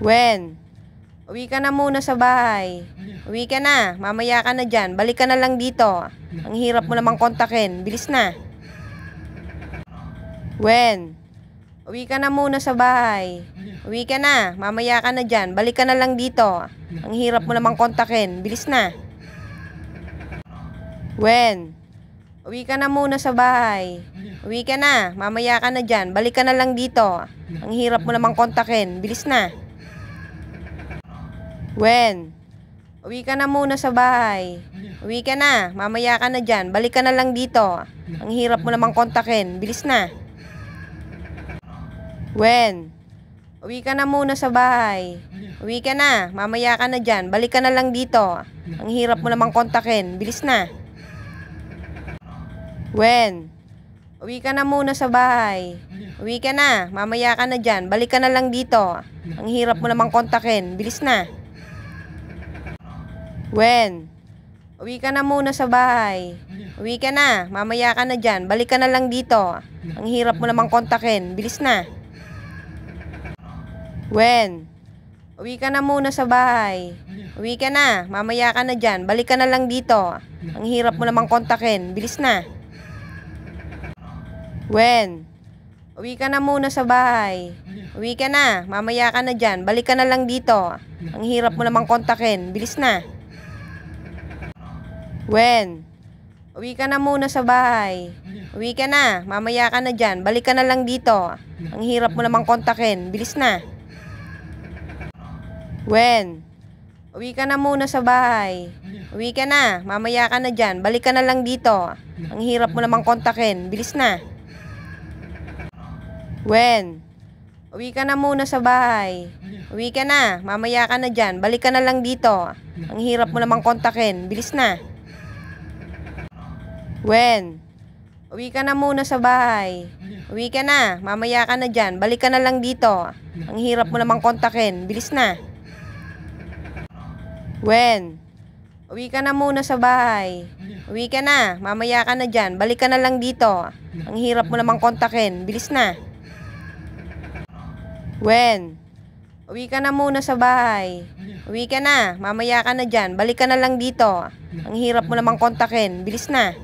Wen, uwi ka na muna sa bahay. Uwi ka na, mamaya ka na dyan. Balik ka na lang dito. Ang hirap mo namang kontakin. Bilis na. Wen, uwi ka na muna sa bahay. Uwi ka na, mamaya ka na dyan. Balik ka na lang dito. Ang hirap mo namang kontakin. Bilis na. Wen, uwi ka na muna sa bahay. Uwi ka na, mamaya ka na dyan. Balik ka na lang dito. Ang hirap mo namang kontakin. Bilis na. Wen, uwi ka na muna sa bahay. Uwi ka na, mamaya ka na dyan. Balik ka na lang dito. Ang hirap mo namang kontakin. Bilis na. Wen, uwi ka na muna sa bahay. Uwi ka na, mamaya ka na dyan. Balik ka na lang dito. Ang hirap mo namang kontakin. Bilis na. Wen, uwi ka na muna sa bahay. Uwi ka na, mamaya ka na dyan. Balik ka na lang dito. Ang hirap mo namang kontakin. Bilis na. Wen, uwi ka na muna sa bahay. Uwi ka na, mamaya ka na dyan. Balik ka na lang dito. Ang hirap mo namang kontakin. Bilis na. Wen, uwi ka na muna sa bahay. Uwi ka na, mamaya ka na dyan. Balik ka na lang dito. Ang hirap mo namang kontakin. Bilis na. Wen, uwi ka na muna sa bahay. Uwi ka na, mamaya ka na dyan. Balik ka na lang dito. Ang hirap mo namang kontakin. Bilis na. Wen, uwi ka na muna sa bahay. Uwi ka na, mamaya ka na dyan. Balik ka na lang dito. Ang hirap mo namang kontakin. Bilis na. Wen, uwi ka na muna sa bahay. Uwi ka na, mamaya ka na dyan. Balik ka na lang dito. Ang hirap mo namang kontakin. Bilis na. Wen, uwi ka na muna sa bahay. Uwi ka na, mamaya ka na dyan. Balik ka na lang dito. Ang hirap mo namang kontakin. Bilis na. Wen, uwi ka na muna sa bahay. Uwi ka na, mamaya ka na dyan. Balik ka na lang dito. Ang hirap mo namang kontakin. Bilis na. Wen, uwi ka na muna sa bahay. Uwi ka na, mamaya ka na dyan. Balik ka na lang dito. Ang hirap mo namang kontakin. Bilis na. Wen, uwi ka na muna sa bahay. Uwi ka na, mamaya ka na dyan. Balik ka na lang dito. Ang hirap mo namang kontakin. Bilis na.